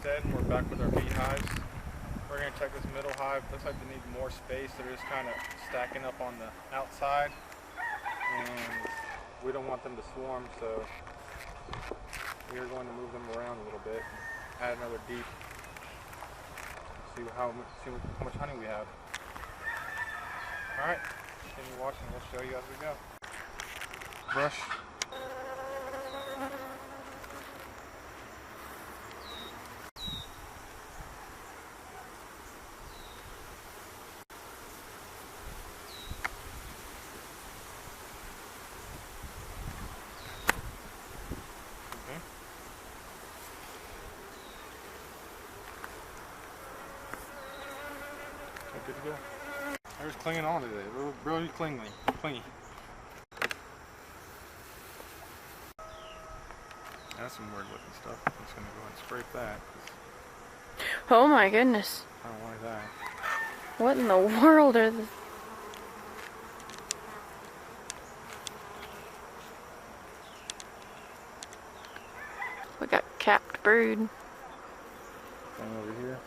Homestead, and we're back with our beehives. We're going to check this middle hive. Looks like they need more space. They're just kind of stacking up on the outside, and we don't want them to swarm, so we are going to move them around a little bit. Add another deep. See how much honey we have. Alright, continue watching. We'll show you as we go. Brush. Good to go. They're just clinging on today. They're really clingy. That's some weird looking stuff. I'm just going to go ahead and scrape that. Oh my goodness. I don't like that. What in the world are the... We got capped brood. Thing over here.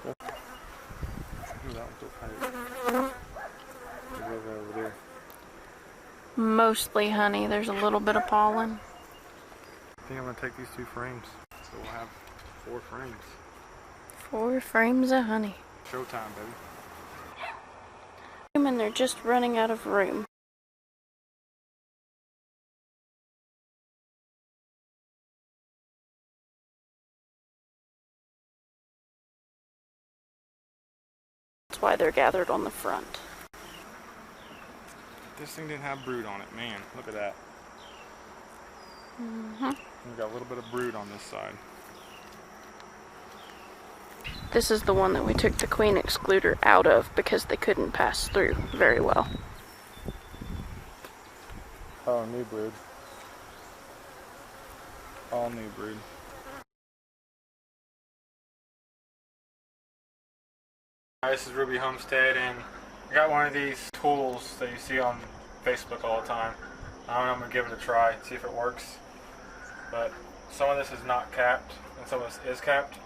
Ooh, that one's so tight. Over there. Mostly honey. There's a little bit of pollen. I think I'm going to take these 2 frames. So we'll have 4 frames. 4 frames of honey. Showtime, baby. And they're just running out of room. That's why they're gathered on the front. This thing didn't have brood on it. Man, look at that. We've got a little bit of brood on this side. This is the one that we took the queen excluder out of because they couldn't pass through very well. Oh, new brood. All new brood. Hi, this is Ruby Homestead, and I got one of these tools that you see on Facebook all the time. I'm going to give it a try, see if it works. But some of this is not capped, and some of this is capped.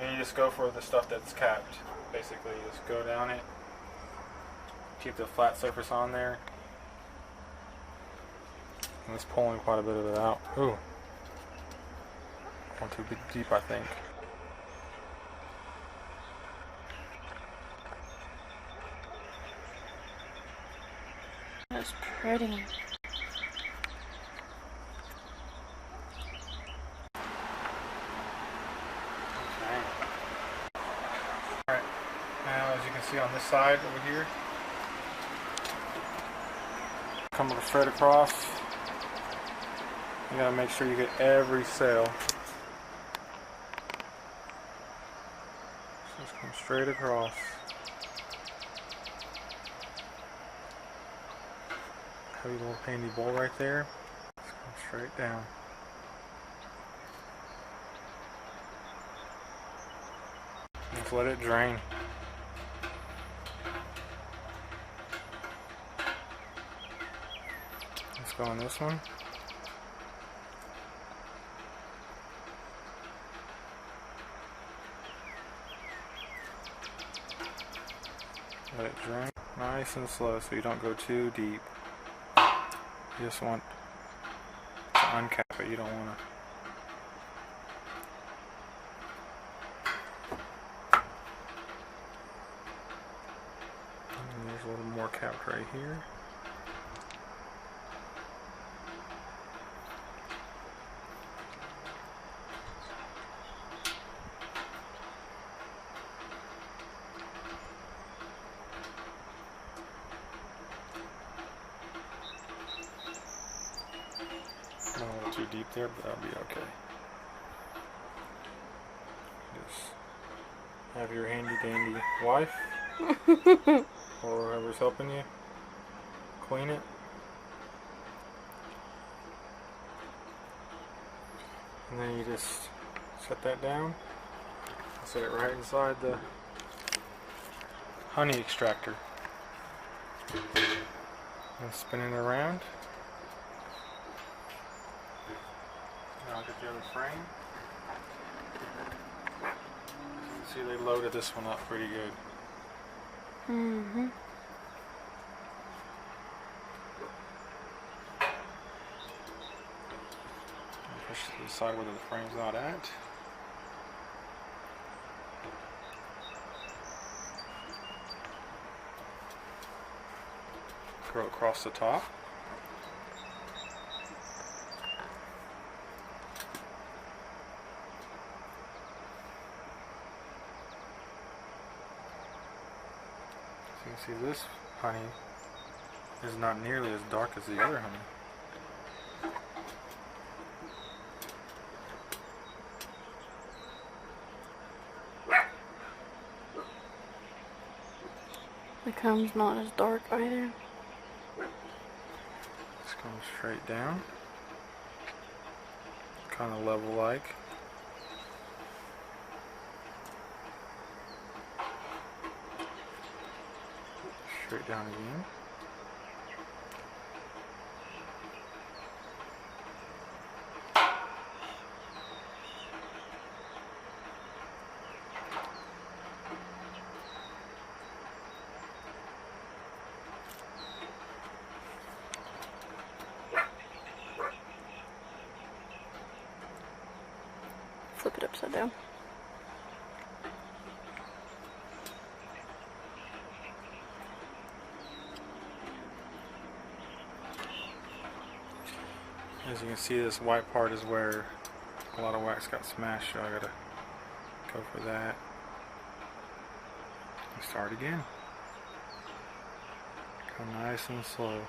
And you just go for the stuff that's capped. Basically, you just go down it, keep the flat surface on there. And it's pulling quite a bit of it out. Ooh. One too deep, I think. That's pretty. Okay. Alright, now as you can see on this side over here, come with a thread across. You gotta make sure you get every cell. Just come straight across. Have your little handy bowl right there. Just come straight down. Just let it drain. Let's go on this one. Let it drain nice and slow so you don't go too deep. You just want to uncap it, you don't want to. And there's a little more capped right here. Not a little too deep there, but that'll be okay. Just have your handy dandy wife or whoever's helping you clean it. And then you just set that down. Set it right inside the honey extractor. And spin it around. look at the other frame. As you can see, they loaded this one up pretty good. Mm-hmm. Push to the side where the frame's not at. Go across the top. So you can see this honey is not nearly as dark as the other honey. The comb's not as dark either. This comes straight down. Kind of level like. Straight down again. Flip it upside down. As you can see, this white part is where a lot of wax got smashed, so I gotta go for that. And start again. Go nice and slow.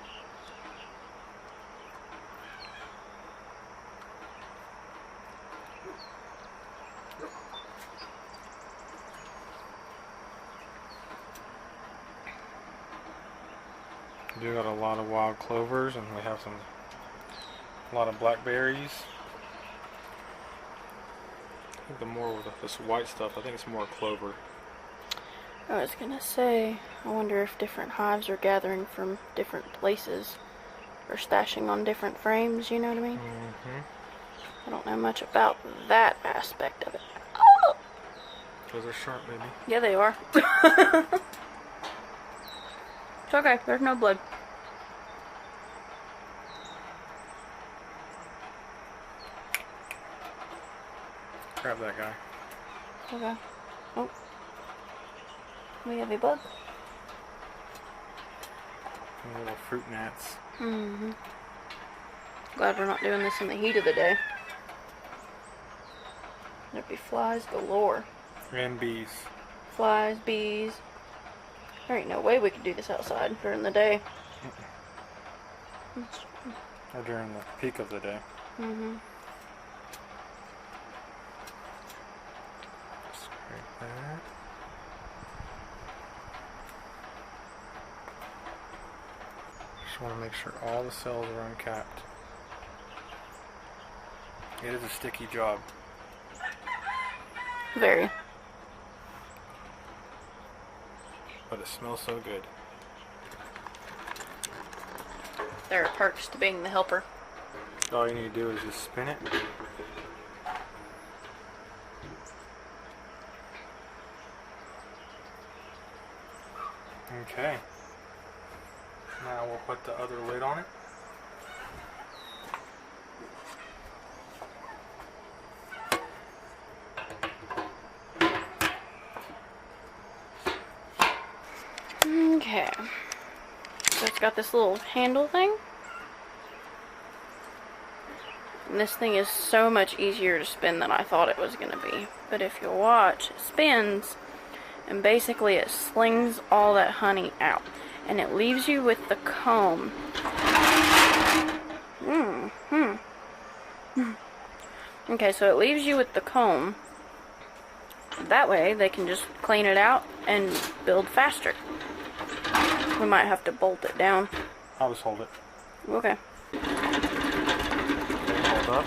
We do got a lot of wild clovers, and we have a lot of blackberries. I think the more with this white stuff, I think it's more clover. I was gonna say, I wonder if different hives are gathering from different places or stashing on different frames, you know what I mean? Mm-hmm. I don't know much about that aspect of it. Oh! Those are sharp, baby. Yeah, they are. It's okay, there's no blood. Grab that guy. Okay. Oh. We have a bug. And little fruit gnats. Mm-hmm. Glad we're not doing this in the heat of the day. There'd be flies galore. And bees. Flies, bees. There ain't no way we could do this outside during the day. Or during the peak of the day. Mm-hmm. Scrape that. Just want to make sure all the cells are uncapped. It is a sticky job. Very. But it smells so good. There are perks to being the helper. All you need to do is just spin it. Okay. Now we'll put the other lid on it. Okay. So it's got this little handle thing. And this thing is so much easier to spin than I thought it was going to be. But if you watch, it spins, and basically it slings all that honey out. And it leaves you with the comb. Okay, so it leaves you with the comb. That way they can just clean it out and build faster. We might have to bolt it down. I'll just hold it. Okay. Hold up.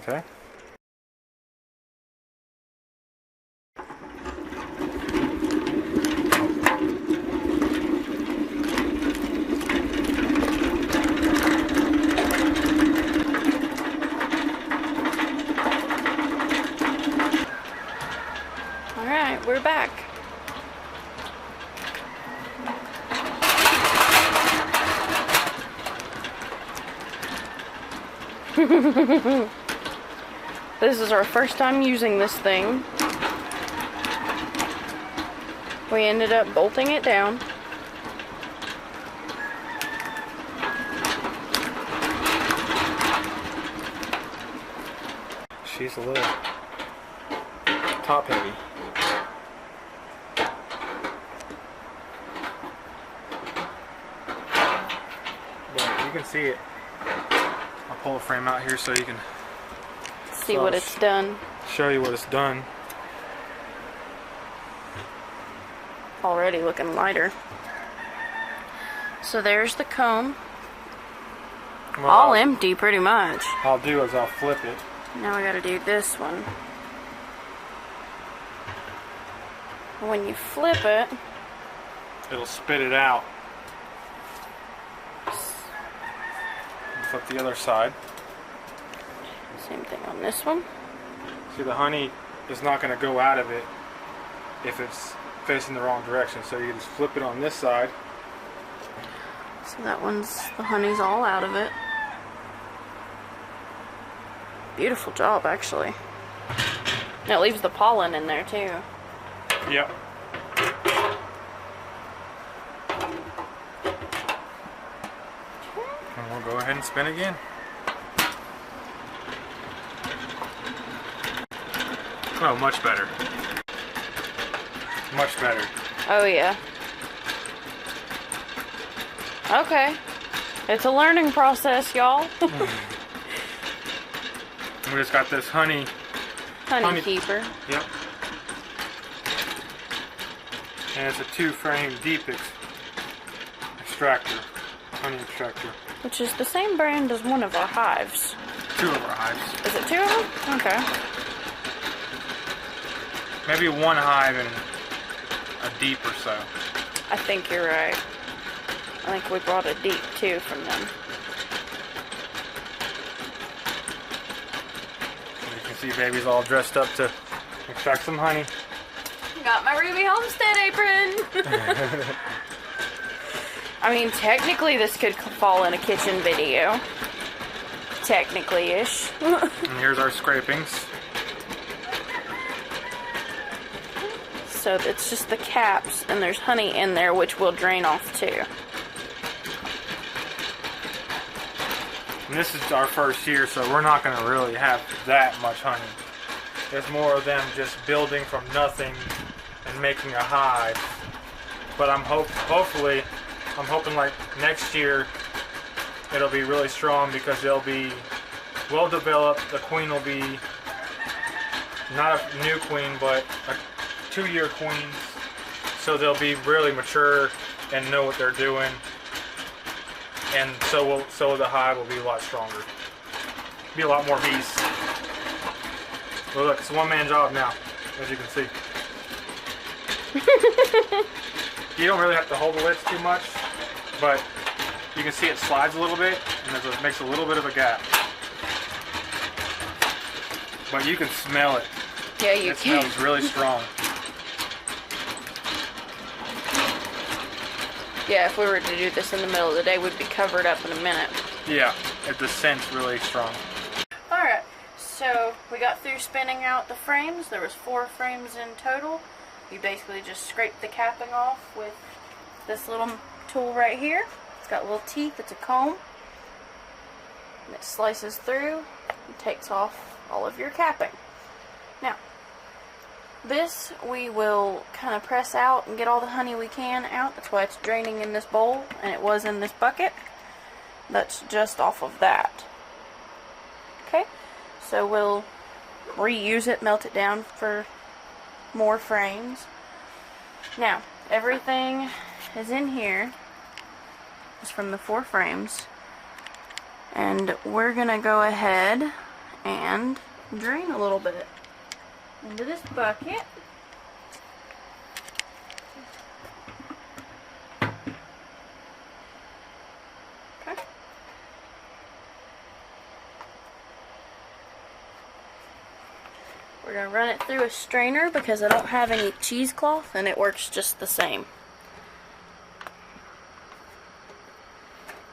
Okay. her back. This is our first time using this thing. We ended up bolting it down. She's a little top heavy. But you can see it. I'll pull the frame out here so you can See what it's done. show you what it's done. Already looking lighter. So there's the comb. Well, All empty pretty much. I'll do is I'll flip it. Now I gotta do this one. When you flip it, It'll spit it out. Flip the other side. same thing on this one. See, the honey is not going to go out of it if it's facing the wrong direction. So you just flip it on this side. So that one's, the honey's all out of it. Beautiful job, actually. And it leaves the pollen in there too. Yep. And we'll go ahead and spin again. Oh, much better. Much better. Oh yeah. Okay. It's a learning process, y'all. We just got this honey. Honey keeper. Yep. And it's a 2-frame deep extractor. Honey extractor. Which is the same brand as one of our hives. 2 of our hives. Is it 2 of them? Okay. Maybe 1 hive and a deep or so. I think you're right. I think we brought a deep too from them. You can see baby's all dressed up to extract some honey. Got my Ruby Homestead apron! I mean, technically this could fall in a kitchen video. Technically-ish. And here's our scrapings. So it's just the caps, and there's honey in there, which will drain off too. And this is our first year, so we're not going to really have that much honey. It's more of them just building from nothing and making a hive. But I'm hopefully like next year it'll be really strong because they'll be well developed. The queen will be not a new queen, but a 2-year queens. So they'll be really mature and know what they're doing. And so the hive will be a lot stronger. Be a lot more bees. Well, look, it's a one-man job now, as you can see. You don't really have to hold the lids too much, but you can see it slides a little bit, and it makes a little bit of a gap. But you can smell it. Yeah, you can. It smells really strong. Yeah, if we were to do this in the middle of the day, we'd be covered up in a minute. Yeah, the scent's really strong. Alright, so we got through spinning out the frames. There was 4 frames in total. You basically just scrape the capping off with this little tool right here. It's got little teeth, it's a comb. And it slices through and takes off all of your capping. Now, this we will kind of press out and get all the honey we can out. That's why it's draining in this bowl, and it was in this bucket. That's just off of that. Okay, so we'll reuse it, melt it down for more frames. Now, everything is in here. It's from the 4 frames. And we're gonna go ahead and drain a little bit into this bucket. Okay. We're going to run it through a strainer because I don't have any cheesecloth and it works just the same.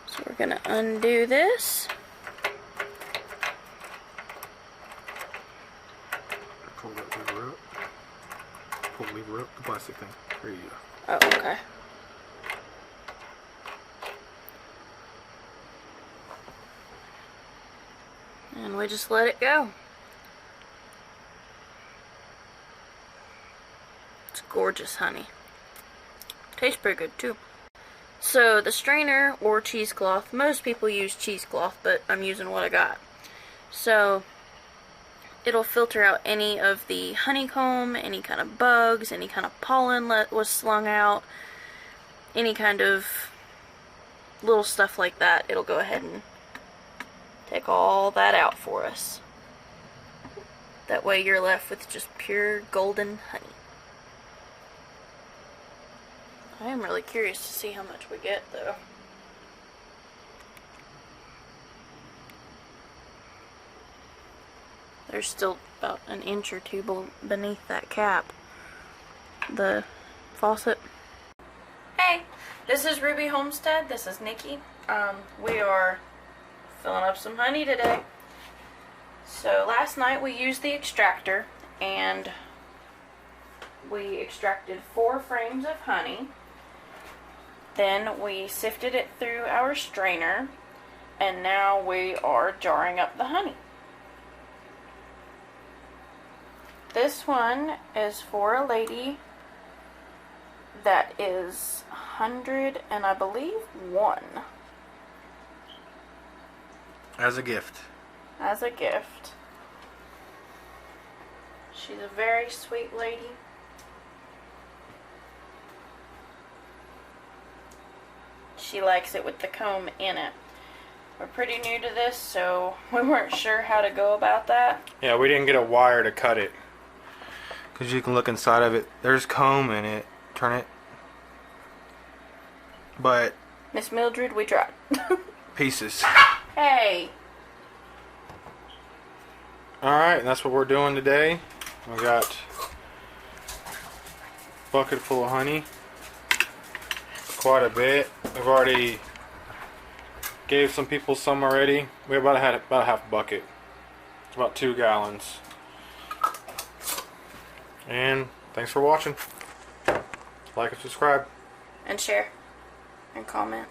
So we're going to undo this. Pull that lever up. Pull the lever up, the plastic thing. There you go. Oh, okay. And we just let it go. It's gorgeous honey. Tastes pretty good too. So the strainer or cheesecloth, most people use cheesecloth, but I'm using what I got. So it'll filter out any of the honeycomb, any kind of bugs, any kind of pollen that was slung out, any kind of little stuff like that. It'll go ahead and take all that out for us. That way you're left with just pure golden honey. I am really curious to see how much we get though. There's still about an inch or two beneath that cap. The faucet. Hey, this is Ruby Homestead. This is Nikki. We are filling up some honey today. So last night we used the extractor and we extracted 4 frames of honey. Then we sifted it through our strainer and now we are jarring up the honey. This one is for a lady that is 100 and I believe 1. As a gift. As a gift. She's a very sweet lady. She likes it with the comb in it. We're pretty new to this, so we weren't sure how to go about that. Yeah, we didn't get a wire to cut it. Because you can look inside of it. There's comb in it. Turn it. But Miss Mildred, we tried. pieces. Hey! Alright, and that's what we're doing today. We got a bucket full of honey. Quite a bit. We've already gave some people some already. We about had about a half bucket. It's about 2 gallons. And thanks for watching. Like and subscribe. And share. And comment.